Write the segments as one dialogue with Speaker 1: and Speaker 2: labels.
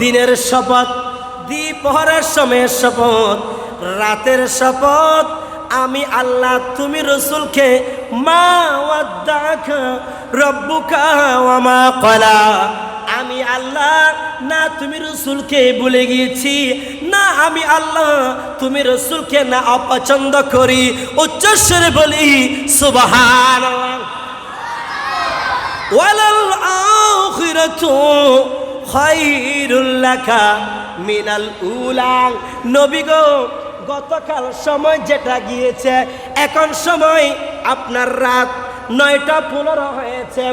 Speaker 1: দিনের শপথ, দ্বিপ্রহরের সময়ের শপথ, রাতের শপথ, আমি আল্লাহ তুমি রসুলকে মা ওয়াদ্দাকা রব্বুকা ওয়া মা ক্বালা, আমি আল্লাহ না তুমি রসুলকে ভুলে গিয়েছি, না আমি আল্লাহ তুমি রসুলকে না অপছন্দ করি। উচ্চস্বরে বলি সুবহানাল্লাহ। ওয়ালাল আখিরাতু খায়রুল লাকা মিনাল উলা। নবী গো, গতকাল সময় যেটা গিয়েছে, এখন সময় আপনার রাত 9:15 হয়েছে।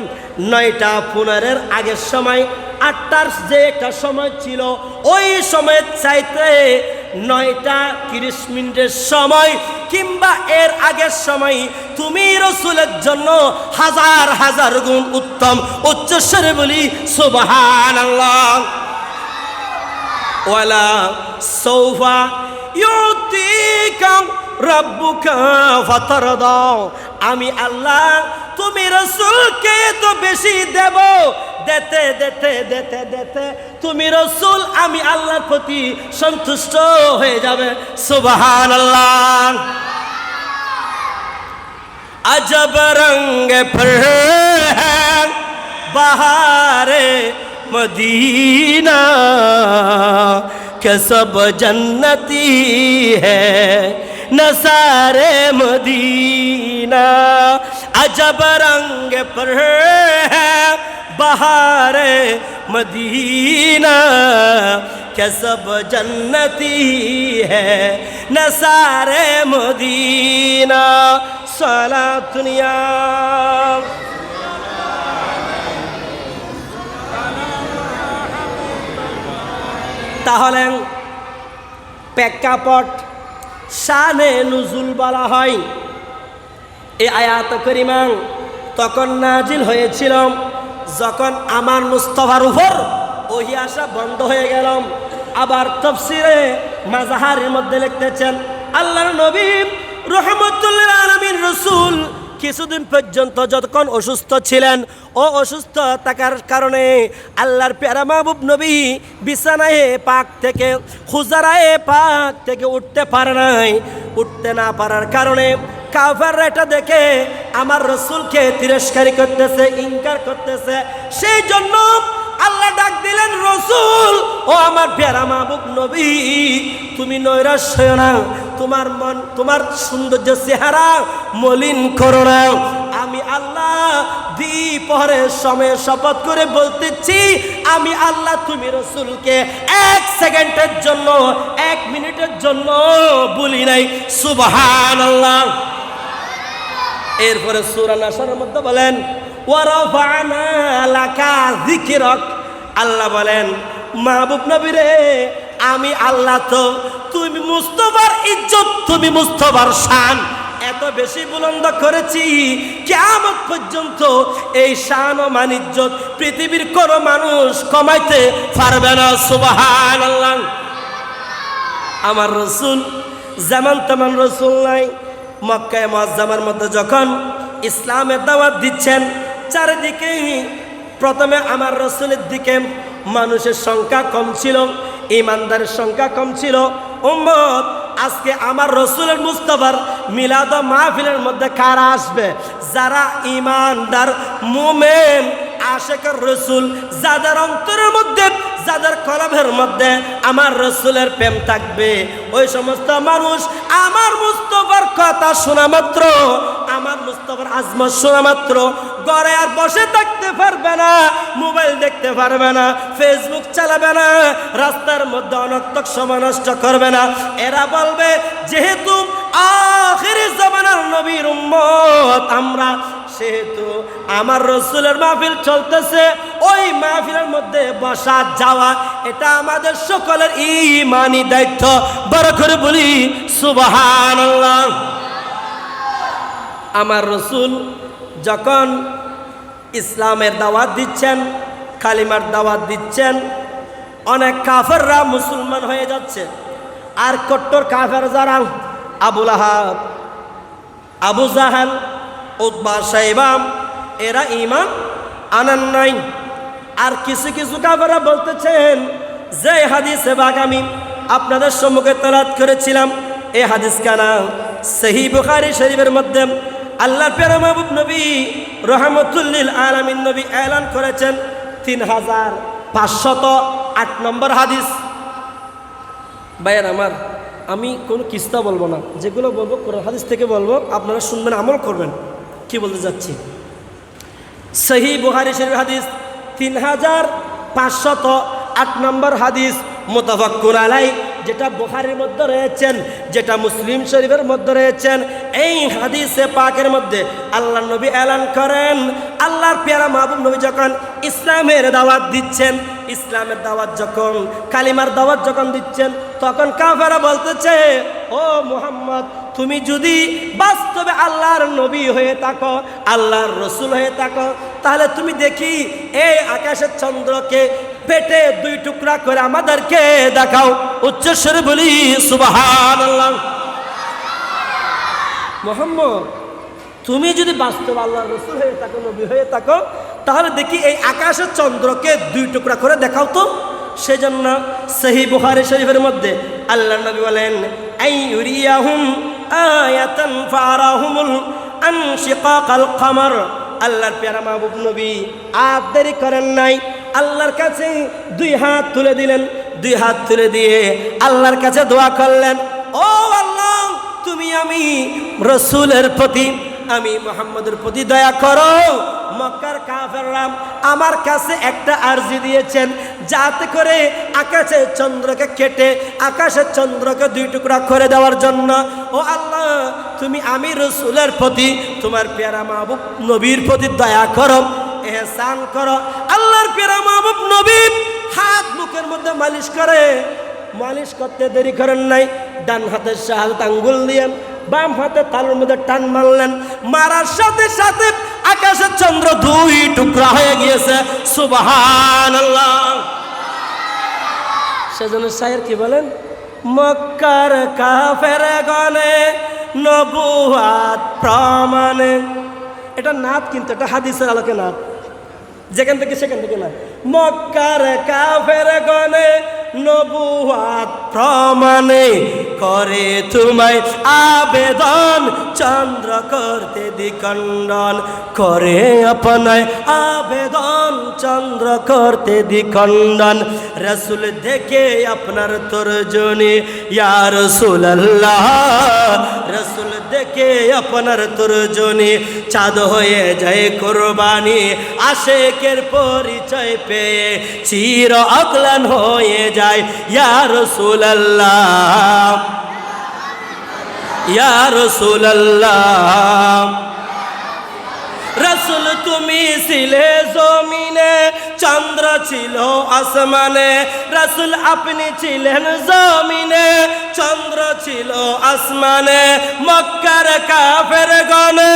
Speaker 1: 9:15 আগের সময় 8টার যে একটা সময় ছিল, ওই সময়ের চাইতে 9:30 সময় কিংবা এর আগের সময় তুমি রসুলের জন্য হাজার হাজার গুণ উত্তম। উচ্চস্বরে বলি সুবহানাল্লাহ। ওয়ালা সাউফা ইউতিকা রব্বুকা ফাতারদা, আমি আল্লাহ তুমি রসুলকে তো বেশি দেব, দেতে দেতে দেতে দেতে তুমি রসুল আমি আল্লাহর প্রতি সন্তুষ্ট হয়ে যাবে। সুবহানাল্লাহ। अजब रंग पर है बहारे मदीना के सब जन्नती है नसारे मदीना। अजब रंग पर है बहारे मदीना के सब जन्नती है नसारे मदीना। सलातुनिया তাহলে প্রেক্ষাপট শানে নুজুল বলা হয়। এই আয়াত কারিমা তখন নাজিল হয়েছিল যখন আমার মুস্তাফার উপর ওহী আসা বন্ধ হয়ে গেল। আবার তাফসীরে মাজাহারের মধ্যে লিখতেছেন আল্লাহর নবী রহমতুল আলামিন রসুল কিছুদিন পর্যন্ত যতক্ষণ অসুস্থ ছিলেন, ও অসুস্থ থাকার কারণে আল্লাহর প্যারা মাহবুব নবী বিছানায় পাক থেকে হুজরায়ে পাক থেকে উঠতে পারে নাই। উঠতে না পারার কারণে কাফেররা এটা দেখে আমার রসুলকে তিরস্কারী করতেছে, ইনকার করতেছে। সেই জন্য আল্লাহ ডাক দিলেন রসুল, ও আমার প্যারা মাহবুব নবী তুমি নৈরাশ হয়ো না, তোমার মন তোমার সৌন্দর্য চেহারা মলিন করো না। আমি আল্লাহ দ্বিপ্রহরের সময়ে শপথ করে বলতেছি, আমি আল্লাহ তুমি রসুলকে 1 সেকেন্ডের জন্য 1 মিনিটের জন্য বলি নাই। সুবহানাল্লাহ। এরপরে সূরা নাসরের মধ্যে বলেন ওয়ারাফা'না লাকা যিকরাক, আল্লাহ বলেন মাহবুব নবী রে আমি আল্লাহ তো তুমি মুস্তাফার ইজ্জত, তুমি মুস্তাফার শান এত বেশি বুলন্দ করেছি, কিয়ামত পর্যন্ত এই শান ও মান ইজ্জত পৃথিবীর কোনো মানুষ কমাইতে পারবে না। সুবহানাল্লাহ। আমার রসুল যেমন তেমন রসুল নাই। মক্কায়ে মুআজ্জামার মধ্যে যখন ইসলামের দাওয়াত দিচ্ছেন, চারিদিকে প্রথমে আমার রসুলের দিকে মানুষের সংখ্যা কম ছিল, ইমানদারের সংখ্যা কম ছিল। উম্মত আজকে আমার রসুলের মুস্তাফার মিলাদ মাহফিলের মধ্যে কারা আসবে? যারা ইমানদার মুমিন আশিকের রসুল, যাদের অন্তরের মধ্যে যাদের কলবের মধ্যে আমার রসুলের প্রেম থাকবে, ওই সমস্ত মানুষ আমার মুস্তাফার কথা শোনা মাত্র, আমার মুস্তাফার আজমত শোনা মাত্র ঘরে আর বসে থাকতে পারবে না, মোবাইল দেখতে পারবে না, ফেসবুক চালাবে না, রাস্তার মধ্যে অনর্থক সময় নষ্ট করবে না। এরা বলবে যেহেতু আখিরি জামানার নবীর উম্মত আমরা, সেহেতু আমার রসুলের মাহফিল চলতেছে, ওই মাহফিলের মধ্যে বসা যাওয়া এটা আমাদের সকলের ঈমানি দায়িত্ব। বড় করে বলি সুবহানাল্লাহ। আমার রসুল যখন ইসলামের দাওয়াত দিচ্ছেন, কালিমার দাওয়াত দিচ্ছেন, অনেক কাফেররা মুসলমান হয়ে যাচ্ছে। আর কট্টর কাফের যারা আবু লাহাব, আবু জাহেল, উতবা, শাইবা, এরা ঈমান আনেন নাই। আর কিছু কিছু কাফেররা বলতেছেন যে হাদিসে বাগ আমি আপনাদের সম্মুখে তেলাওয়াত করেছিলাম, এই হাদিস কানা সহিহ বুখারী শরীফের মধ্যে আল্লাহর প্যারা মাহবুব নবী রহমতুল লিল আলামিন নবী এলান করেছেন 3508 নম্বর হাদিস। ভাইয়ের আমার, আমি কোনো কিস্তা বলবো না, যেগুলো বলবো কোরআন হাদিস থেকে বলবো, আপনারা শুনবেন, আমল করবেন। কি বলতে যাচ্ছি, সহিহ বুখারী শরীফ হাদিস 3508 নম্বর হাদিস, মুতাফাক্কুর আলাই, যেটা বুখারীর মধ্যে রয়েছেন, যেটা মুসলিম শরীফের মধ্যে রয়েছেন। এই হাদিসে পাকের মধ্যে আল্লাহর নবী এলান করেন, আল্লাহর প্যারা মাহবুব নবী যখন ইসলামের দাওয়াত দিচ্ছেন, ইসলামের দাওয়াত যখন, কালিমার দাওয়াত যখন দিচ্ছেন, তখন কাফেররা বলতেছে, ও মুহাম্মদ, তুমি যদি বাস্তবে আল্লাহর নবী হয়ে থাকো, আল্লাহর রসুল হয়ে থাকো, তাহলে তুমি দেখি এই আকাশের চন্দ্রকে পেটে 2 টুকরা করে আমাদেরকে দেখাও। উচ্চস্বরে বলি সুবহানাল্লাহ। মুহাম্মদ, তুমি যদি বাস্তব আল্লাহর রসুল হয়ে থাকো, নবী হয়ে থাকো, তাহলে দেখি এই আকাশের চন্দ্রকে 2 টুকরা করে দেখাও তো। সেজন্য সহিহ বুখারী শরীফের মধ্যে আল্লাহর নবী বলেন, আইয়ুরিয়াহুম আয়াতান ফারাহুমুল আনশিকাকাল কমর। আল্লাহর প্যারা মাহবুব নবী আর দেরি করেন নাই, আল্লাহর কাছে 2 হাত তুলে দিলেন, 2 হাত তুলে দিয়ে আল্লাহর কাছে দোয়া করলেন, ও আল্লাহ, তুমি আমি রসুলের প্রতি, আমি মুহাম্মদের প্রতি দয়া করো। মক্কার কাফেররা আমার কাছে একটা আরজি দিয়েছেন, যাতে করে আকাশের চন্দ্রকে কেটে আকাশের চন্দ্রকে 2 টুকরা করে দেওয়ার জন্য। ও আল্লাহ, তুমি আমি রসুলের প্রতি, তোমার প্যারা মাহবুব নবীর প্রতি দয়া করো, এহসান করো। আল্লাহর প্যারা মাহবুব নবী হাত মুখের মধ্যে মালিশ করে, মালিশ করতে দেরি করেন নাই, ডান হাতের শাহাদাত আঙ্গুল দিয়ে বাম হাতে তালুর মধ্যে টান মারলেন, মারার সাথে সাথে আকাশের চন্দ্র 2 টুকরা হয়ে গিয়েছে। সুবহানাল্লাহ। সেজন্য শায়ের কি বলেন, মক্কার কাফেরগণে নবুয়াত প্রমাণে। এটা নাত, কিন্তু এটা হাদিসের আলোকে নাত, যেখান থেকে সেখান থেকে না। মক্কার কাফেরগণে নবুয়াত প্রমাণে করে তোমায় আবেদন, চন্দ্র করতে দ্বিখণ্ডন করে আপনায় আবেদন, চন্দ্র করতে দ্বিখণ্ডন। রসুল দেখে আপনার তর্জনী, ইয়া রাসূলুল্লাহ, রসুল দেখে আপনার তর্জনী, চাঁদ হয়ে যায় কুরবানি, আশেকের পরিচয় পেয়ে চির অগ্লান হয়ে যায়। ইয়া রাসূলুল্লাহ, ইয়া রাসূলুল্লাহ, রসুল তুমি ছিলে জমিনে, চন্দ্র ছিল আসমানে। রসুল আপনি ছিলেন জমিনে, চন্দ্র ছিল আসমানে। মক্কার কাফেরগণে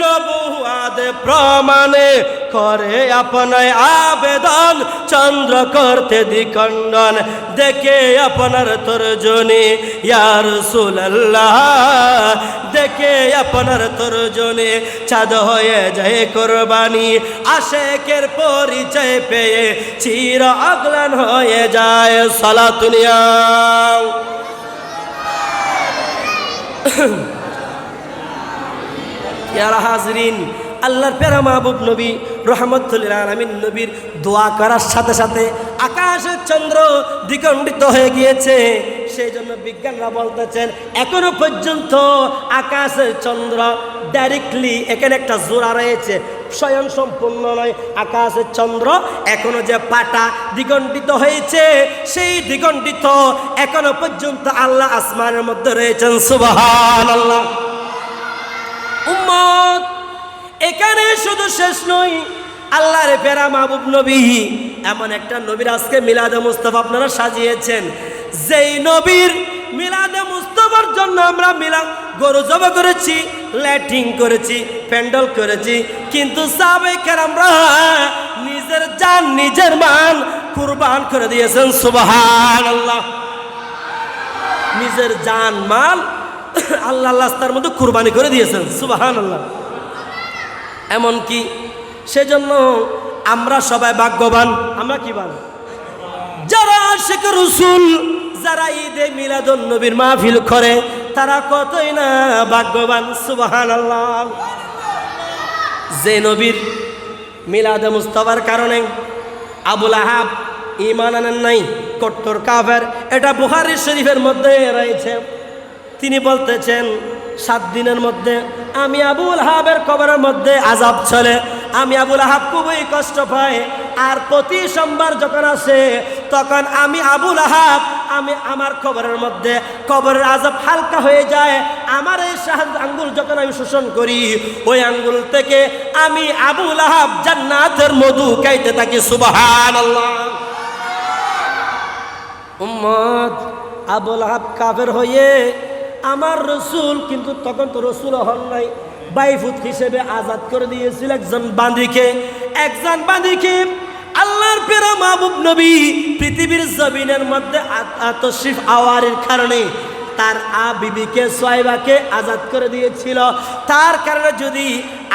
Speaker 1: নবুয়াত প্রমাণে করে আপনায় আবেদন, চন্দ্র করতে দ্বিখণ্ডন দেখে আপনার তর্জনী। ইয়া রাসূলুল্লাহ, দেখে আপনার তর্জনী, চাঁদ হয়ে যায় কুরবানি, আশেকের পরিচয় পেয়ে চির অগ্লান হয়ে যায়। সালাতুনিয়া ইয়ারা হাজরিন, আল্লাহর প্যারা মাহবুব নবী রহমতুল লিল আলামিন নবীর দোয়া করার সাথে সাথে আকাশের চন্দ্র দ্বিখণ্ডিত হয়ে গিয়েছে। সেই জন্য বিজ্ঞানরা বলতেছেন, এখনো পর্যন্ত আকাশের চন্দ্র ডাইরেক্টলি, এখানে একটা জোড়া রয়েছে, স্বয়ং সম্পূর্ণ নয়। আকাশের চন্দ্র এখনো যে পাটা দ্বিখণ্ডিত হয়েছে, সেই দ্বিখণ্ডিত এখনো পর্যন্ত আল্লাহ আসমানের মধ্যে রয়েছেন। সুবহানাল্লাহ। উম্মত, এখানে শুধু শেষ নয়, আল্লাহর প্যারা মাহবুব নবী এমন একটা নবীর আজকে মিলাদে মুস্তাফা আপনারা সাজিয়েছেন, যেই নবীর মিলাদে মুস্তাফার জন্য আমরা গরু জবাই করেছি, লাইটিং করেছি, প্যান্ডেল করেছি, কিন্তু সাহাবায়ে কেরামরা নিজের জান নিজের মান কুরবান করে দিয়েছেন। সুবহানাল্লাহ। নিজের জান মাল আল্লাহর রাস্তার মধ্যে কুরবানি করে দিয়েছেন। সুবহানাল্লাহ। এমনকি সেজন্য আমরা সবাই ভাগ্যবান। আমরা কি বান? যারা আশিক রসুল যারা ঈদে মিলাদুন নবীর মাহফিল করে তারা কতই না ভাগ্যবান। সুবহানাল্লাহ। যে নবীর মিলাদে মুস্তাফার কারণে আবুল আহাব ঈমান আনেন নাই, কট্টর কাফের, এটা বুখারী শরীফের মধ্যে রয়েছে। তিনি বলতেছেন 7 দিনের মধ্যে আমি আবুল আহাবের কবরের মধ্যে আযাব চলে, আমি আবুল আহাব খুবই কষ্ট পাই। আর প্রতি সোমবার যখন আসে তখন আমি আবুল আহাব আমি আমার কবরের মধ্যে কবরের আযাব হালকা হয়ে যায়। আমার এই শাহাদ আঙ্গুল যখন আমি শোষণ করি ওই আঙ্গুল থেকে আমি আবুল আহাব জান্নাতের মধু খাইতে থাকি। সুবহানাল্লাহ। উম্মত, আবুল আহাব কাফের হয়ে আমার রসুল, কিন্তু তখন তো রসুল হন নাই, বাইফুত হিসেবে আজাদ করে দিয়েছিল একজন বান্দীকে। আল্লাহর প্রিয় মাহবুব নবী পৃথিবীর জমিনের মধ্যে তশরিফ আওয়ারের কারণে তার বিবিকে সোয়াইবাকে আজাদ করে দিয়েছিল। তার কারণে যদি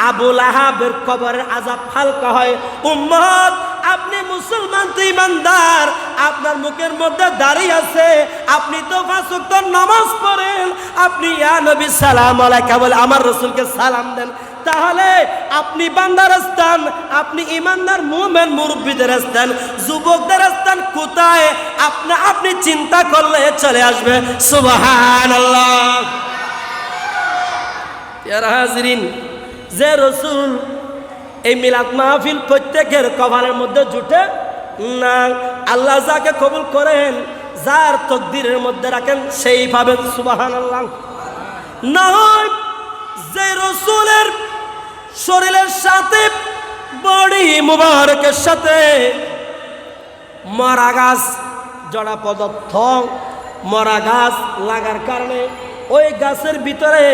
Speaker 1: আবুল আহাবের কবরের আযাব হালকা হয়, উম্মত আপনি মুসলমান তো ইমানদার, আপনার মুখের মধ্যে দাড়ি আছে, আপনি তো 5 ওয়াক্ত নামাজ পড়েন, আপনি ইয়া নবী সালাম আলাইকা বলে আমার রাসূলকে সালাম দেন, তাহলে আপনি বান্দার স্থান, আপনি ইমানদার মুমিন মুরব্বিদের স্থান, যুবকদের স্থান কোথায় আপনি চিন্তা করলে চলে আসবে। সুবহানাল্লাহ। ইয়া হাজিরিন, যে রাসূল এই মিলাদ মাহফিল প্রত্যেকের কবরের মধ্যে জুটে না, আল্লাহ যাকে কবুল করেন, যার তকদিরের মধ্যে রাখেন সেই পাবেন। সুবহানাল্লাহ। নয় যে রাসূলের শরীরের সাথে বডি মুবারকের সাথে মরা গাছ, জড়া পদার্থ, মরা গাছ লাগার কারণে ওই গাছের ভিতরে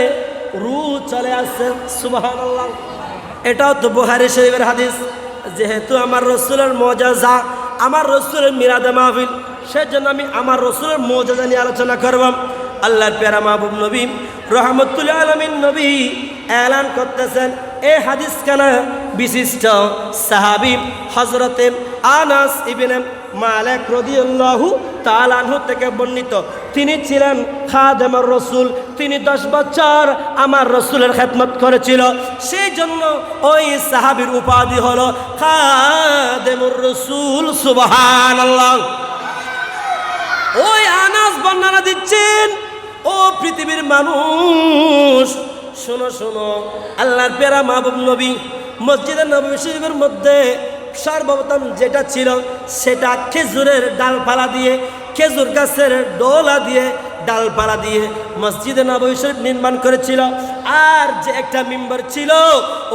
Speaker 1: রূহ চলে আসছে। সুবহানাল্লাহ। এটাও তো বুখারী শরীফের হাদিস। যেহেতু আমার রসুলের মুজিজা, আমার রসুলের মিলাদে মাহফিল, সেজন্য আমি আমার রসুলের মুজিজা নিয়ে আলোচনা করব। আল্লাহর প্যারা মাহবুব নবী রহমতুল আলামিন নবী এলান করতেছেন, এই হাদিস কানা বিশিষ্ট সাহাবী হযরতে আনাস ইবনে মালিক রাদিয়াল্লাহু তাআলা আনহু থেকে বর্ণিত। তিনি ছিলেন খাদেমুর রাসূল, তিনি 10 বছর আমার রাসূলের খেদমত করেছিল, সেই জন্য ওই সাহাবীর উপাধি হলো খাদেমুর রাসূল। সুবহানাল্লাহ। ওই আনাস বর্ণনা দিচ্ছেন, ও পৃথিবীর মানুষ শোনো শোনো, আল্লাহর প্যারা মাহবুব নবী মসজিদে নববী শরীফের মধ্যে সর্বপ্রথম যেটা ছিল সেটা খেজুরের ডালপালা দিয়ে, খেজুর গাছের ডোলা দিয়ে, ডালপালা দিয়ে মসজিদে নববী শরীফ নির্মাণ করেছিল। আর যে একটা মিম্বার ছিল,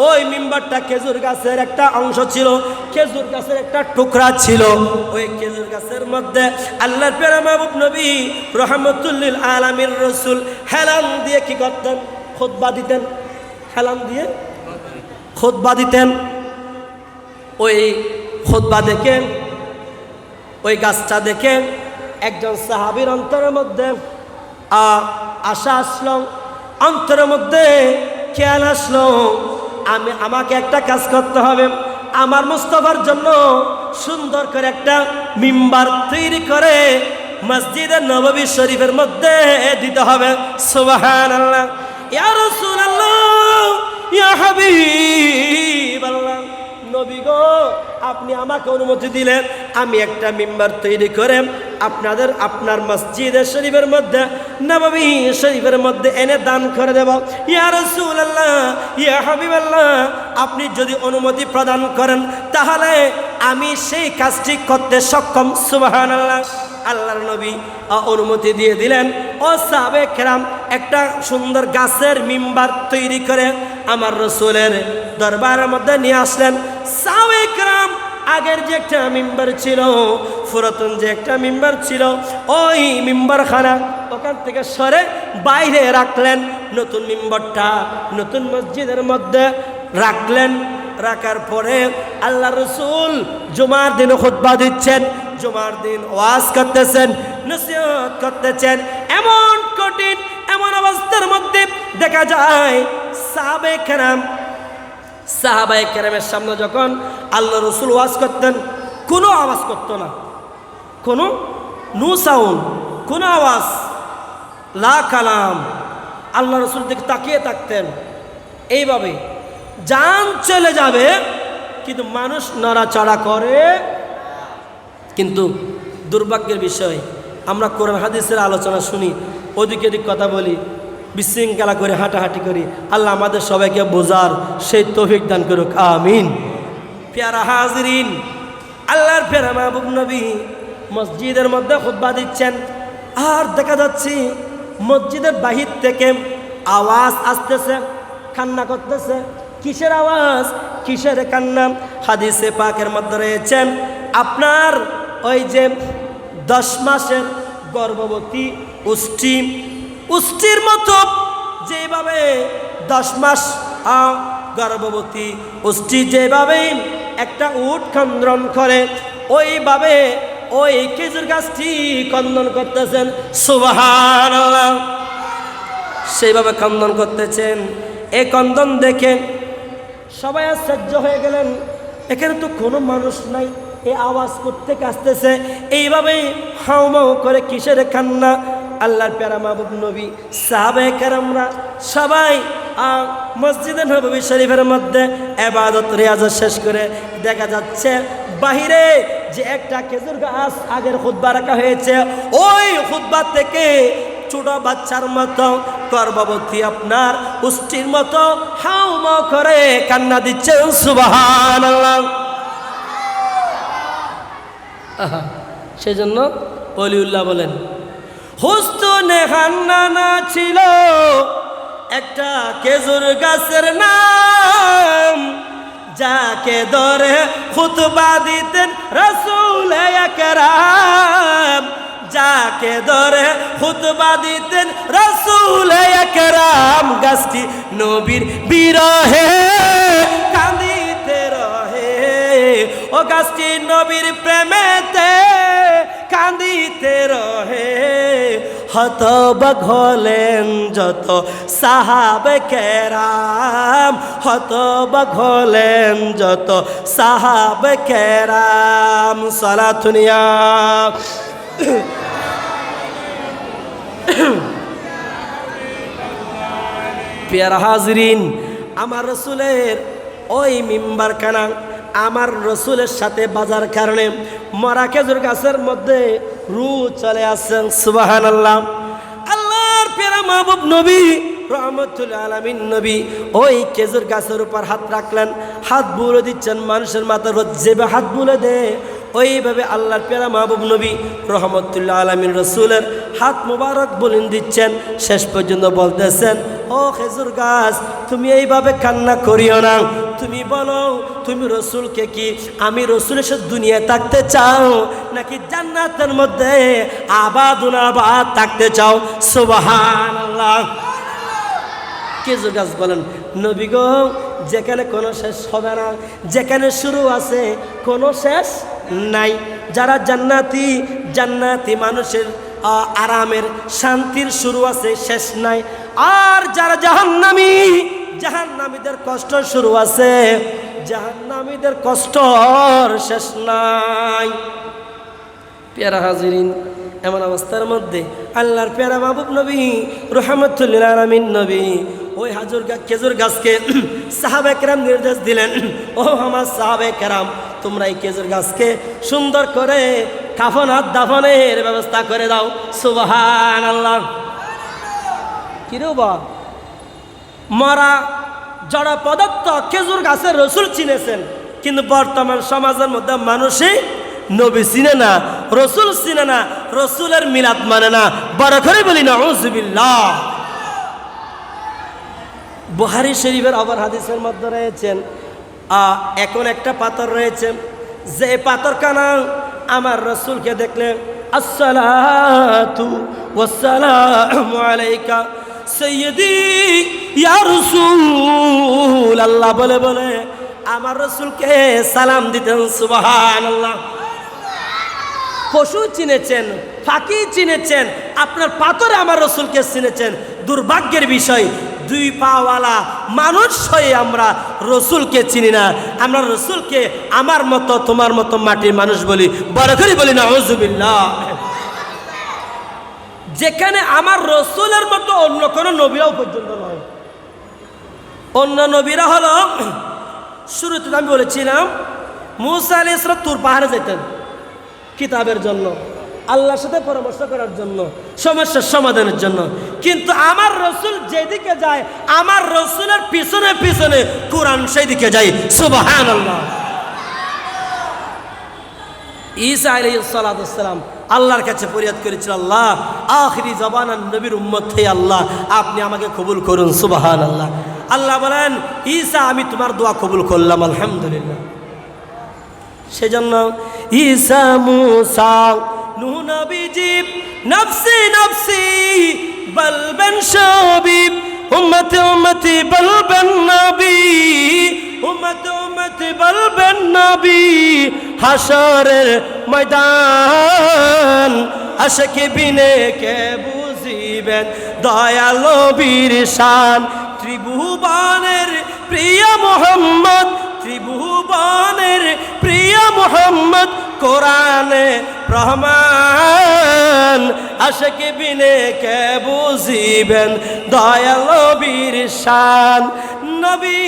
Speaker 1: ওই মিম্বারটা খেজুর গাছের একটা অংশ ছিল, খেজুর গাছের একটা টুকরা ছিল। ওই খেজুর গাছের মধ্যে আল্লাহর প্যারা মাহবুব নবী রহমতুল আলামিন রাসূল হেলান দিয়ে কি করতেন? খুতবা দিতেন। হেলান দিয়ে খুতবা দিতেন। ওই খুতবা দেখে, ওই গাছটা দেখে একজন সাহাবীর অন্তরের মধ্যে আশা আসলো, অন্তরের মধ্যে খেয়াল আসলো, আমাকে একটা কাজ করতে হবে, আমার মুস্তাফার জন্য সুন্দর করে একটা মিম্বার তৈরি করে মসজিদে নববী শরীফের মধ্যে দিতে হবে। সুবহানাল্লাহ। ইয়া রাসূলুল্লাহ, ইয়া হাবিবাল্লাহ, নবী গো আপনি আমাকে অনুমতি দিলেন, আমি একটা মিম্বার তৈরি করে আপনার মসজিদে শরীফের মধ্যে, নববী শরীফের মধ্যে এনে দান করে দেব। ইয়া রাসূলুল্লাহ, ইয়া হাবিবাল্লাহ, আপনি যদি অনুমতি প্রদান করেন তাহলে আমি সেই কাজটি করতে সক্ষম। সুবহানাল্লাহ। আল্লাহর নবী অনুমতি দিয়ে দিলেন। ও সাহাবে কেরাম একটা সুন্দর গাছের মিম্বার তৈরি করে আমার রাসূলের দরবারের মধ্যে নিয়ে আসলেন। সাহাবে কেরাম আগের যে একটা মিম্বার ছিল, পুরাতন যে একটা মিম্বার ছিল, ওই মিম্বারখানা ওখান থেকে সরে বাইরে রাখলেন। নতুন মিম্বারটা নতুন মসজিদের মধ্যে রাখলেন। রাখার পরে আল্লাহ রাসূল জুমার দিন খুতবা দিচ্ছেন, জুমার দিন ওয়াজ করতেছেন, নসিহত করতেছেন। এমন কঠিন এমন অবস্থার মধ্যে দেখা যায় সাহাবায়ে কেরামের সামনে যখন আল্লাহ রাসূল ওয়াজ করতেন, কোনো আওয়াজ করতো না, কোনো নো সাউন্ড, কোনো আওয়াজ, লা কালাম। আল্লাহ রসুল দিকে তাকিয়ে থাকতেন এইভাবে, জান চলে যাবে কিন্তু মানুষ নড়াচড়া করে। কিন্তু দুর্ভাগ্যের বিষয়, আমরা কোরআন হাদিসের আলোচনা শুনি, ওদিক এদিক কথা বলি, বিশৃঙ্খলা করে হাঁটাহাঁটি করি। আল্লাহ আমাদের সবাইকে বোঝার সেই তৌফিক দান করুক, আমিন। প্যারা হাজরিন, আল্লাহর প্যারা মাহবুব নবী মসজিদের মধ্যে খুতবা দিচ্ছেন, আর দেখা যাচ্ছে মসজিদের বাহির থেকে আওয়াজ আসতেছে, কান্না করতেছে। কিসের আওয়াজ, কিসের কান্না? হাদিসে পাকের মধ্যে রয়েছেন আপনার ওই যে 10 মাসের গর্ভবতী উষ্টির মতো যেভাবে 10 মাস গর্ভবতী উষ্টি যেভাবে একটা উট খন্ডন করে, ওইভাবে ওই খেজুর গাছটি খন্ডন করতেছেন, সুবহানাল্লাহ। সেইভাবে খন্ডন করতেছেন। এই খন্ডন দেখে সবাই আশ্চর্য হয়ে গেলেন, এখানে তো কোনো মানুষ নাই, এই আওয়াজ করতে আসতেছে এইভাবে হাউমাউ করে, কিসের কান্না? আল্লাহর প্যারা মাহবুব নবী সাহাবায়ে কেরামরা সবাই মসজিদে নববী শরীফের মধ্যে ইবাদত রিয়াজত শেষ করে দেখা যাচ্ছে বাহিরে যে একটা খেজুর গাছ আগের খুতবা রাখা হয়েছে, ওই খুতবা থেকে ছোট বাচ্চার মতো গর্ভবতী আপনার পুষ্টির মতো হাউমাউ করে কান্না দিচ্ছে, সুবহানাল্লাহ। সেজন্য ওলিউল্লাহ বলেন, হুস্তুনে হান্নানা ছিল একটা খেজুর গাছের নাম, যাকে ধরে খুতবা দিতেন রাসূল আকরাম, যাকে ধরে খুতবা দিতেন রাসূল আকরাম। গাছটি নবীর বিরহে কাঁদিতে রহে, ও গাছটি নবীর প্রেমেতে কাঁদিতে রহে। হতবাক হলেন যত সাহাবে কেরাম, হতবাক হলেন যত সাহাবে কেরাম। সালাতুনিয়া প্যারা হাজরিন, আমার রসুলের ওই মিম্বার খানা আমার রসুলের সাথে বাজার কারণে মরা খেজুর গাছের মধ্যে রূহ চলে আসছেন, সুবহানাল্লাহ। আল্লাহর প্যারা মাহবুব নবী রহমতুল আলামিন নবী ওই খেজুর গাছের উপর হাত রাখলেন, হাত বুলে দিচ্ছেন মানুষের মাথার উপর, যেভাবে হাত বুলে দেয় ওইভাবে আল্লাহর প্যারা মাহবুব নবী রহমতুল্লাহ আলামিন রসুলের হাত মুবারক বলেন দিচ্ছেন। শেষ পর্যন্ত বলতেছেন, ও খেজুর গাছ, তুমি এইভাবে কান্না করিও না, তুমি বলো তুমি রসুলকে কি আমি রসুলের সাথে দুনিয়ায় থাকতে চাও নাকি জান্নাতের মধ্যে আবাদ থাকতে চাও? সুবহানাল্লাহ। খেজুর গাছ বলেন, নবী গো, যেখানে কোনো শেষ হবে না, যেখানে শুরু আছে কোনো শেষ নাই। যারা জান্নাতি, জান্নাতি মানুষের আরামের শান্তির শুরু আছে, শেষ নাই। আর যারা জাহান্নামী, জাহান্নামীদের কষ্ট শুরু আছে, জাহান্নামীদের কষ্টর শেষ নাই। প্যারা হাজিরিন, এমন অবস্থার মধ্যে আল্লাহর প্যারা মাহবুব নবী রহমতুল আলামিন নবী ওই খেজুর গাছকে সাহাবে কেরাম নির্দেশ দিলেন, ও আমার সাহাবে কেরাম, তোমরা এই খেজুর গাছকে সুন্দর করে কাফন আর দাফনের ব্যবস্থা করে দাও। সুবহানাল্লাহ। কিরে বা মরা জড় পদার্থ খেজুর গাছের রসুল চিনেছেন, কিন্তু বর্তমান সমাজের মধ্যে মানুষই নবী চিনে না, রসুল চিনে না, রসুলের মিলাদ মানে না। বড় করে বলি নাউযুবিল্লাহ। বুখারী শরীফের আবার হাদিসের মধ্যে রয়েছেন, এখন একটা পাথর রয়েছে, যে পাথরখানা আমার রসুলকে দেখলে আসসালাতু ওয়াসসালামু আলাইকা সাইয়্যিদি ইয়া রাসূল আল্লাহ বলে বলে আমার রসুলকে সালাম দিতেন। সুবহানাল্লাহ। পশু চিনেছেন, ফাঁকি চিনেছেন, আপনার পাথরে আমার রসুলকে চিনেছেন। দুর্ভাগ্যের বিষয়, দুই পাওয়ালা মানুষ হয়ে আমরা রসুলকে চিনি না। আমরা রসুলকে আমার মতো তোমার মতো মাটির মানুষ বলি। বড় করে বলি নাউযুবিল্লাহ। যেখানে আমার রসুলের মতো অন্য কোনো নবীরাও পর্যন্ত নয়। অন্য নবীরা হলো, শুরুতে আমি বলেছিলাম মুসা আলাইহিস সালাম তুর পাহাড়ে যেতেন কিতাবের জন্য, আল্লাহর সাথে পরামর্শ করার জন্য, সমস্যার সমাধানের জন্য। কিন্তু আমার রসুল যেদিকে যায়, আমার রসুলের পিছনে পিছনে কোরআন সেই দিকে যায়। সুবহানাল্লাহ। ঈসা আলাইহিস সালাম আল্লাহর কাছে ফরিয়াদ করেছিল, আল্লাহ আখিরি জবানার নবীর উম্মত হে আল্লাহ, আপনি আমাকে কবুল করুন। সুবহানাল্লাহ। আল্লাহ বলেন, ঈসা আমি তোমার দোয়া কবুল করলাম, আলহামদুলিল্লাহ। সেজন্য ঈসা মুসা নূহ নবীজি নফসি নফসি বলবেন সবই, উম্মতি উম্মতি বলবেন নবী, উম্মতি উম্মতি বলবেন নবী। হাসরের ময়দান আশিক বিনে কে বুঝিবেন দয়াল নবীর শান। ত্রিভুবনের প্রিয় মুহাম্মদ, ত্রিভুবনের প্রিয় মুহাম্মদ, কোরআনে রহমান আশিক বিনে কে বুঝিবেন দয়াল নবীর শান। নবী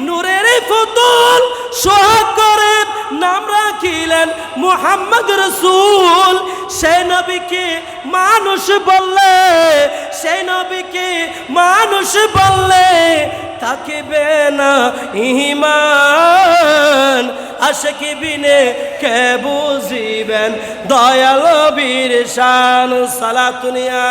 Speaker 1: নূরের ফুতুল সোহাগ করে নাম রাখিলেন মুহাম্মদ রসুল। সেই নবীকে মানুষ বললে, সেই নবীকে মানুষ বললে থাকিবে না ঈমান। আশিক বিনে কে বুঝিবেন দয়াল নবীর শান। সালাতুনিয়া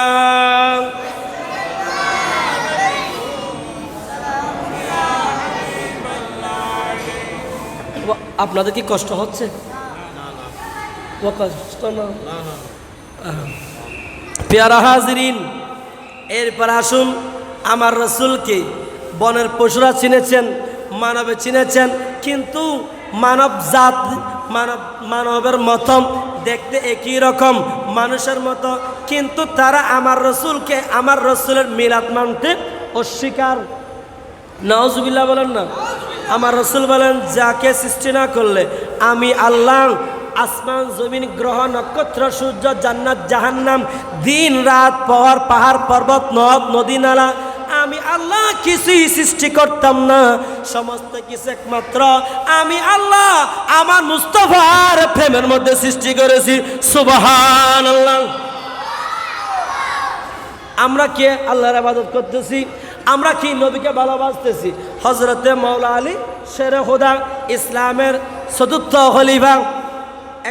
Speaker 1: আপনাদের কি কষ্ট হচ্ছে? কষ্ট না। প্যারা হাজরিন, এরপর আসুন আমার রসুলকে বনের পশুরা চিনেছেন, মানবে চিনেছেন, কিন্তু মানব জাত মানবের মতো দেখতে একই রকম মানুষের মতো, কিন্তু তারা আমার রসুলকে, আমার রসুলের মিলাদ মানতে অস্বীকার। নাউজুবিল্লাহ বলেন না। আমার রসুল বলেন, যাকে সৃষ্টি না করলে আমি আল্লাহ আসমান জমিন গ্রহ নক্ষত্র সূর্য জান্নাত জাহান্নাম দিন রাত পাহাড় পর্বত নদ নদী নালা আমি আল্লাহ কিছুই সৃষ্টি করতাম না। সমস্ত কিছু একমাত্র আমি আল্লাহ আমার মুস্তাফার প্রেমের মধ্যে সৃষ্টি করেছি। সুবহানাল্লাহ। আমরা কে আল্লাহর ইবাদত করতেছি, আমরা কি নবীকে ভালোবাসতেছি। হযরতে মাওলা আলী শেরে খুদা ইসলামের চতুর্থ খলিফা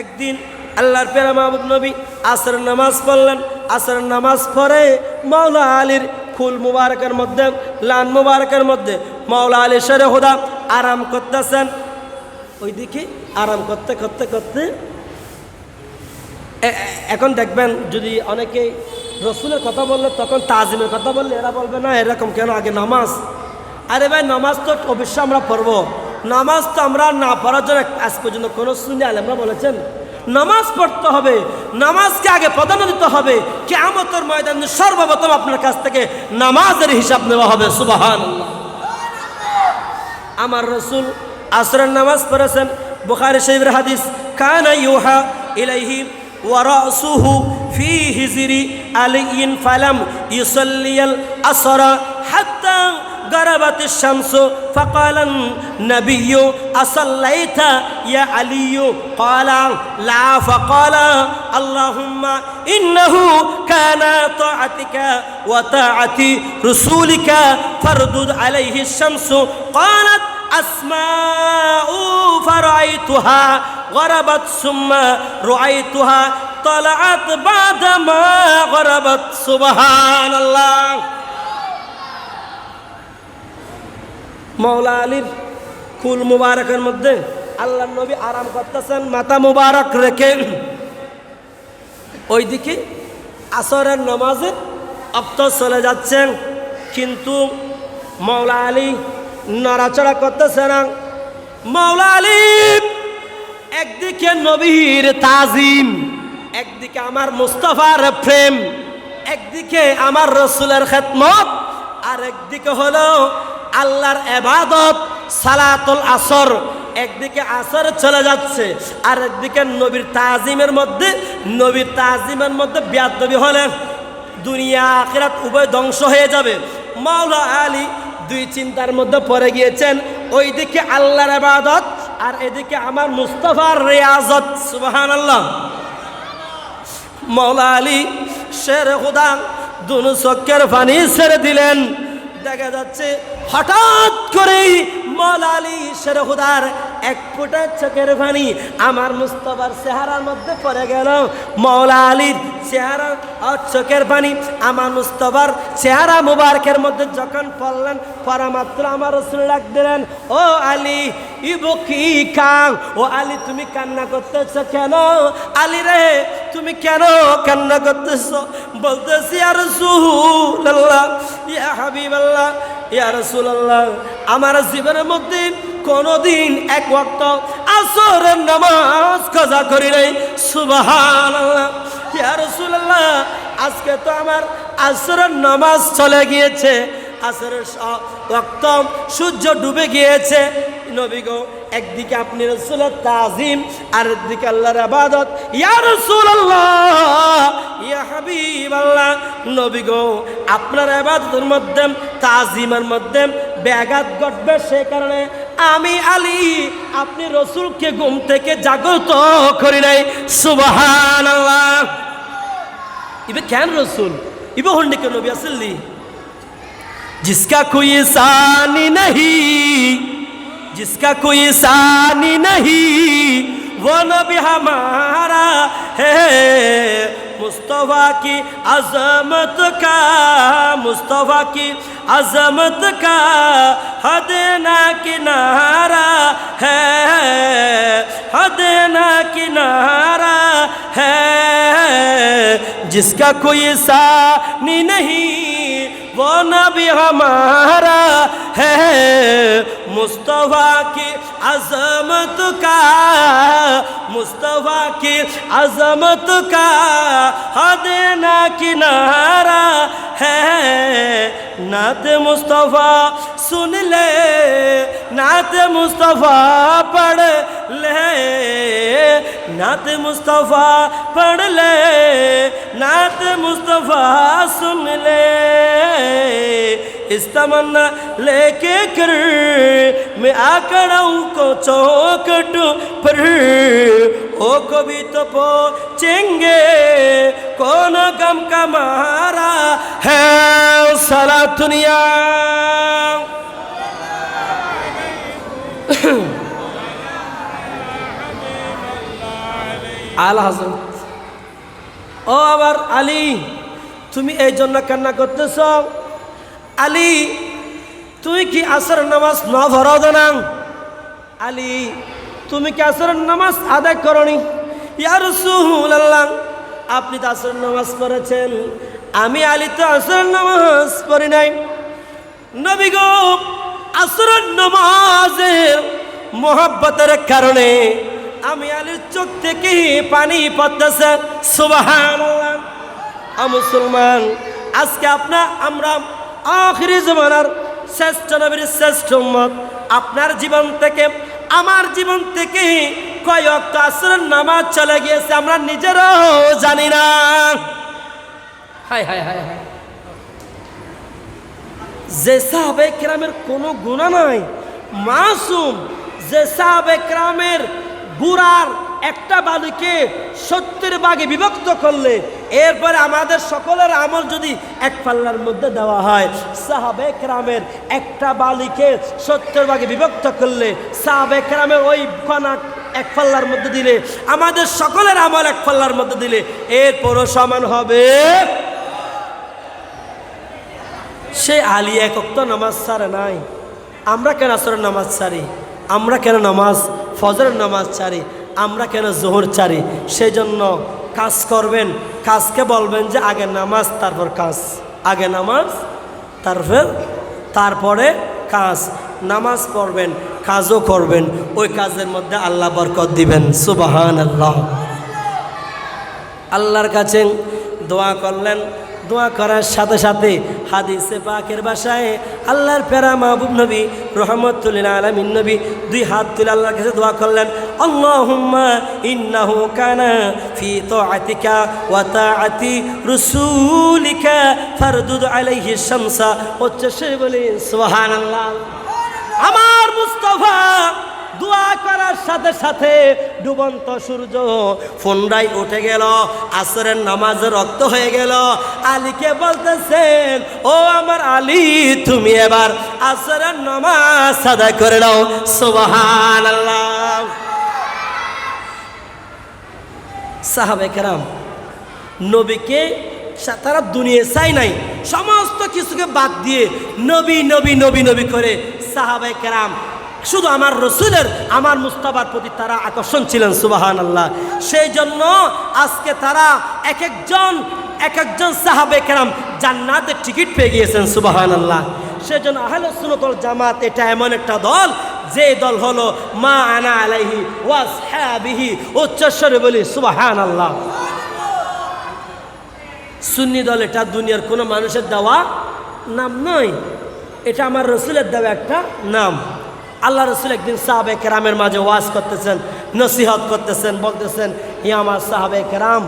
Speaker 1: একদিন আল্লাহর প্যারা মাহবুব নবী আসরের নামাজ পড়লেন। আসরের নামাজ পড়ে মাওলা আলীর ফুল মুবারকের মধ্যে, লান মুবারকের মধ্যে মাওলা আলী শেরে খুদা আরাম করতেছেন। ওইদিকে আরাম করতে করতে করতে এখন দেখবেন, যদি অনেকে রসুলের কথা বললে তখন তাজিমের কথা বললে এরা বলবে না এরকম কেন, আগে নামাজ। আরে ভাই, নামাজ তো অবশ্যই আমরা পড়বো। নামাজ তো আমরা না পড়ার জন্য আজ পর্যন্ত কোনো সুন্নি আলেমরা বলেছেন? নামাজ পড়তে হবে, নামাজকে আগে প্রাধান্য দিতে হবে। কিয়ামতের ময়দানে সর্বপ্রথম আপনার কাছ থেকে নামাজের হিসাব নেওয়া হবে। সুবহানাল্লাহ। আমার রসুল আসরের নামাজ পড়েছেন। বুখারী শরীফের হাদিস, কানা ইউহা ইলাইহি ওয়া রাসুহু ফি হিজরি আলিয়্যিন ফালাম ইউসাল্লিয়াল আসরা হাত্তা غربت الشمس فقال النبي أصليت يا علي قال لا فقال اللهم إنه كان طاعتك وطاعة رسولك فردد عليه الشمس قالت أسماء فرأيتها غربت ثم رأيتها طلعت بعدما غربت سبحان الله. মাওলা আলীর কুল মুবারকের মধ্যে আল্লাহ নবী আরাম করতেছেন মাথা মুবারক রেখে। ওইদিকে আসরের নামাজে অক্ত চলে যাচ্ছেন, কিন্তু মাওলা আলী নড়াচড়া করতেছে না। মাওলা আলী একদিকে নবীর তাজিম, একদিকে আমার মুস্তাফার প্রেম, একদিকে আমার রসুলের খেদমত, আর একদিকে হলো আল্লাহর ইবাদত সালাতুল আসর। একদিকে আসর চলে যাচ্ছে, আর একদিকে নবীর তাজিমের মধ্যে বেয়াদবি হলে দুনিয়া আখিরাত উভয় ধ্বংস হয়ে যাবে। মাওলা আলী দুই চিন্তার মধ্যে পড়ে গিয়েছেন, ওইদিকে আল্লাহর ইবাদত আর এদিকে আমার মুস্তাফার রিয়াজত। সুবহানাল্লাহ। মাওলা আলী শের খুদা দুনো চোখের পানি ছেড়ে দিলেন। দেখা যাচ্ছে হঠাৎ করেই মাওলা আলী শের খুদার এক ফোঁটা চোখের পানি আমার মুস্তাফার চেহারার মধ্যে পড়ে গেল। মাওলা আলীর চেহারার আর চোখের পানি আমার মুস্তাফার চেহারা মুবারকের মধ্যে যখন পড়লেন, পড়া মাত্র আমার রাসূল ডাক দিলেন, ও আলী ইবকি কাং, ও আলী তুমি কান্না করতেছ কেন? আলী রে তুমি কেন কান্না করতেছ? বলতেছি ইয়া রাসূলুল্লাহ, ইয়া হাবিবাল্লাহ, ইয়া রাসূলুল্লাহ, আমার জীবনের মধ্যে কোনদিন এক ওয়াক্ত আসরের নামাজ কাজা করি নাই। সুবহানাল্লাহ। ইয়া রাসূলুল্লাহ, আজকে তো আমার আসরের নামাজ চলে গিয়েছে, আসরের ওয়াক্ত সূর্য ডুবে গিয়েছে। নবী গো, একদিকে আপনি রাসূলের তাজিম আর একদিকে আল্লাহর ইবাদত। ইয়া রাসূলুল্লাহ, ইয়া হাবিবাল্লাহ, নবী গো আপনার ইবাদতের মধ্যে তাজিমের মধ্যে ব্যাঘাত ঘটবে, সেই কারণে আমি আলী আপনি রাসূলকে ঘুম থেকে জাগ্রত করি নাই। সুবহানাল্লাহ। ইবে কেন রাসূল ইবে হন্ডে কেন নবী আসলি जिसका कोई सानी नहीं, जिसका कोई सानी नहीं, वो नबी हमारा है। मुस्तफा की अजमत का, मुस्तफा की अजमत का हद ना किनारा है, हद ना किनारा है। जिसका कोई सानी नहीं, वो नबी हमारा है। मुस्तफा की अजमत का, मुस्तफा की अजमत का हद ना किनारा है। नात मुस्तफा सुन ले, नात मुस्तफा पढ़ ले, नात मुस्तफा पढ़ ले, नात मुस्तफा सुन ले। इस तमन्ना लेके कर मैं आकड़ाऊं को चौकट पर, ओ कभी तो पहुंचेंगे कौन गम का मारा है। सारा दुनिया আলা হযরত, ও আমার আলী তুমি এই জন্য কান্না করতেছ? আলী তুই কি আসরের নামাজ ন ফরজ না? আলী তুমি কি আসরের নামাজ আদায় করনি? ইয়া রাসূলুল্লাহ, আপনি তো আসরের নামাজ পড়েছেন, আমি আলী তো আসরের নামাজ পড়ি নাই। নবী গো আসরের নামাজের মোহাব্বতের কারণে আমি আলীর চোখ থেকে পানি পড়তেছে। সুবহানাল্লাহ। মুসলমান, আজকে আমরা আখিরি জামানার শ্রেষ্ঠ নবীর শ্রেষ্ঠ উম্মত, আপনার জীবন থেকে আমার জীবন থেকে কয় ওয়াক্ত আসরের নামাজ চলে গিয়েছে আমরা নিজেরাও জানি না। হায় হায় হায় হায়। যে সাহাবে কেরামের কোনো গুনাহ নাই, মাসুম, যে সাহাবে কেরামের গুরার একটা বালুকে 70 ভাগে বিভক্ত করলে এরপরে আমাদের সকলের আমল যদি এক পাল্লার মধ্যে দেওয়া হয়, সাহাবে কেরামের একটা বালিকে 70 ভাগে বিভক্ত করলে সাহাবে কেরামের ওই কণা এক পাল্লার মধ্যে দিলে আমাদের সকলের আমল এক পাল্লার মধ্যে দিলে এরপরও সমান হবে। সে আলী এক ওয়াক্ত নামাজ ছাড়ে নাই, আমরা কেন আসরের নামাজ ছাড়ি? আমরা কেন নামাজ ফজরের নামাজ ছাড়ি? আমরা কেন জোহর ছাড়ি? সেই জন্য কাজ করবেন, কাজকে বলবেন যে আগে নামাজ তারপর কাজ, আগে নামাজ তারপরে কাজ। নামাজ পড়বেন, কাজও করবেন, ওই কাজের মধ্যে আল্লাহ বরকত দিবেন। সুবহানাল্লাহ। আল্লাহর কাছে দোয়া করলেন, দোয়া করার সাথে সাথে হাদিসে পাকের ভাষায় আল্লাহর প্যারা মাহবুব নবী রহমতুল আলামিন নবী দুই হাত তুলে আল্লাহর কাছে দোয়া করলেন, আল্লাহুম্মা ইন্নাহু কানা ফি তাআতিকা ওয়া তাআতি রাসূলিকা ফারদুদ আলাইহি শামসা। উচ্চস্বরে বলি সুবহানাল্লাহ। আমার মুস্তাফা দোয়া করার সাথে সাথে ডুবন্ত সূর্য ফোনরাই উঠে গেল, আসরের নামাজে রক্ত হয়ে গেল। আলীকে বলতেছেন, ও আমার আলী, তুমি এবার আসরের নামাজ আদায় করে নাও। সুবহানাল্লাহ। সাহাবায়ে কেরাম নবীকে তারা দুনিয়া চাই নাই, সমস্ত কিছুকে বাদ দিয়ে নবী নবী নবী নবী করে সাহাবায়ে কেরাম শুধু আমার রসুলের, আমার মুস্তাফার প্রতি তারা আকর্ষণ ছিলেন। সুবহানাল্লাহ। সেই জন্য আজকে তারা এক একজন সাহাবায়ে কেরাম জান্নাতের টিকিট পেয়ে গিয়েছেন। সুবহানাল্লাহ। সেই জন্য আহলে সুন্নাত ওয়াল জামাত এটা এমন একটা দল, যে দল হলো মা আনা আলাইহি ওয়া আসহাবিহি। উচ্চস্বরে বলি সুবহানাল্লাহ। সুন্নি দল এটা দুনিয়ার কোনো মানুষের দেওয়া নাম নয়, এটা আমার রসুলের দেওয়া একটা নাম। আল্লাহ রসুল একদিন সাহাবায়ে কেরামের মাঝে ওয়াজ করতেছেন, নসিহত করতেছেন, বলতেছেন, হে আমার সাহাবায়ে কেরাম,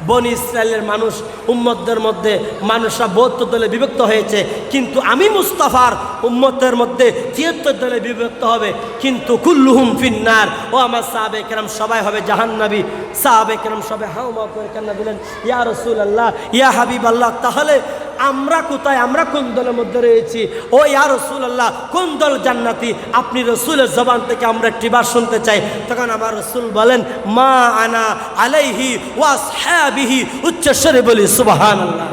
Speaker 1: বনি ইসরায়েলের মানুষ উম্মতদের মধ্যে মানুষরা 72 দলে বিভক্ত হয়েছে, কিন্তু আমি মুস্তাফার উম্মতের মধ্যে 73 দলে বিভক্ত হবে, কিন্তু কুল্লুহুম ফিন্নার। ও আমার সাহাবায়ে কেরাম সবাই হবে জাহান্নাবী। সাহাবায়ে কেরাম সবাই হাওমা করে কান্না দিলেন, ইয়া রাসূলুল্লাহ, ইয়া হাবিবাল্লাহ, তাহলে আমরা কোথায়, আমরা কোন দলের মধ্যে রয়েছি? ও ইয়া রাসূলুল্লাহ, কোন দল জান্নাতি? আপনি রসুলের জবান থেকে আমরা একটি বার শুনতে চাই। তখন আমার রসুল বলেন, মা আনা আলাইহি ওয়া আসহাবিহি। উচ্চস্বরে বলি সুবহানাল্লাহ।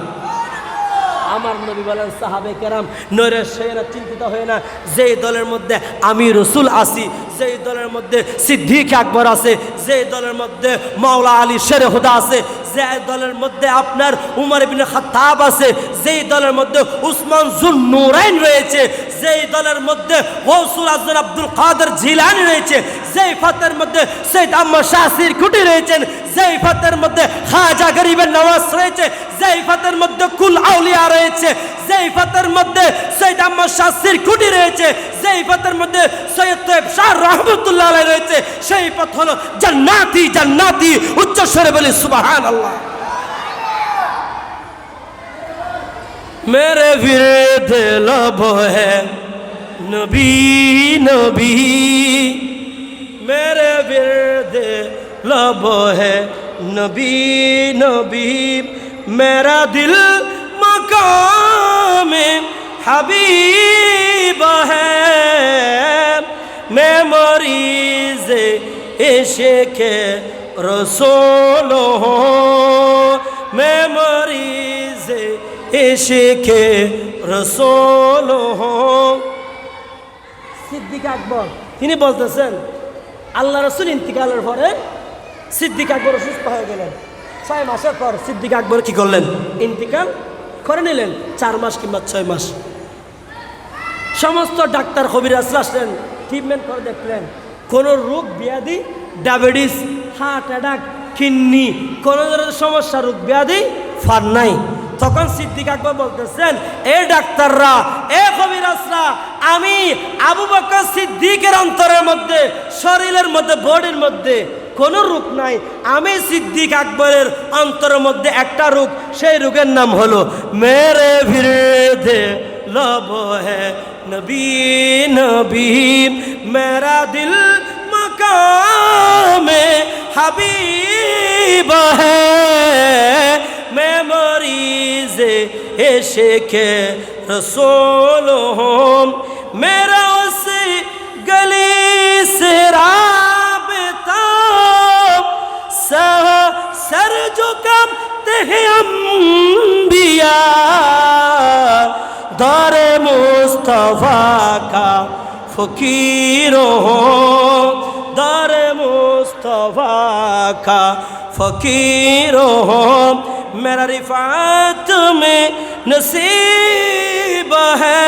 Speaker 1: আমার নবী বলেন, সাহাবায়ে কেরাম নৈরাশ্যেরা চিন্তিত হয় না, যেই দলের মধ্যে আমি রসুল আছি, যেই দলের মধ্যে সিদ্দিক আকবর আছে, যেই দলের মধ্যে মাওলা আলী শেরে হুদা আছে, যে দলের মধ্যে আপনার উমর ইবনে খাত্তাব আছে, যেই দলের মধ্যে উসমান যুন্নুরাইন রয়েছে, যেই দলের মধ্যে গৌসুল আজম আব্দুল কাদের জিলানী রয়েছে, যেই ফাতের মধ্যে সৈয়দ আহমদ শাহ সিরকুটি রয়েছেন, যেই ফাতের মধ্যে খাজা গরিবের নওয়াজ রয়েছে, যেই ফাতের মধ্যে কুল আউলিয়া রয়েছে, যেই ফাতের মধ্যে সৈয়দ আহমদ শাহ সিরকুটি রয়েছে, যেই ফাতের মধ্যে সৈয়দ তৈয়ব শাহ রহমতুল্লাহ আলাইহি রয়েছে, সেই পথ হলো জান্নাতি জান্নাতি। উচ্চস্বরে বলি সুবহানাল্লাহ। मेरे विरद लब है नबी नबी, मेरे विरद लब है नबी नबी, मेरा दिल मकाम हबीब है, मैं मरीज इश्क रसूल हूँ, मैं मरीज इश्क रसूल हूँ। সিদ্দিক আকবর তিনি বলতেছেন, আল্লাহ রসুল ইন্তিকালের পরে সিদ্দিক আকবর অসুস্থ হয়ে গেলেন। 6 মাসের পর সিদ্দিক আকবর কি করলেন? ইন্তিকাল করে নিলেন। 4 মাস কিংবা 6 মাস সমস্ত ডাক্তার কবিরাজরা আসলেন, ট্রিটমেন্ট করে দেখলেন কোনো রোগ ব্যাধি, ডায়াবেটিস, হার্ট অ্যাটাক, কিডনি, কোনো ধরনের সমস্যা, রোগ ব্যাধি ফার নাই। তখন সিদ্দিক আকবর বলতেছেন, এ ডাক্তাররা, এ কবিরাজরা, আমি আবু বকর সিদ্দিকের অন্তরের মধ্যে, শরীরের মধ্যে, বডির মধ্যে কোনো রোগ নাই। আমি সিদ্দিক আকবরের অন্তরের মধ্যে একটা রোগ, সেই রোগের নাম হলো মেরে বিরদে लब है नबी नबी, मेरा दिल मकाम हबीब है, मैं मरीज इश्क रसूल हूँ, मेरा उस गली से राबता सर झुकाते हैं अंबिया, दर मुस्तफा का फकीर हो, दर मुस्तफा का फकीर हो, मेरा रिफात में नसीब है,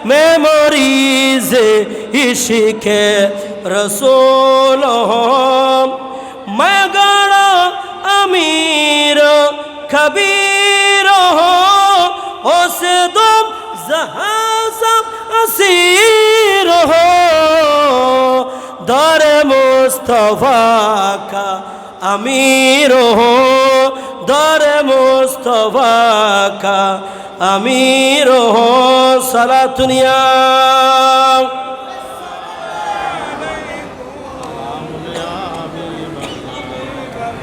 Speaker 1: मैं मरीज इश्क रसूल हूँ, मैं गड़ा अमीर कबीर हो से तुम जहां सब असीर हो दर मुस्तफा का अमीर हो दर मुस्तफा का अमीर हो सला दुनिया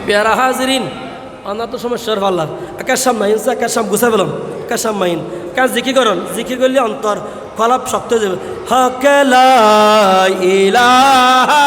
Speaker 1: प्यारा हाजरीन अना तो समस्या फाल्ला एकाशाम माइन एकाशाम गुछा পেলাম একাশাম মাইন কাজ জিকির করুন জিকির করলে অন্তর কলাপ শক্ত হয়ে যাবে হক লা ইলাহা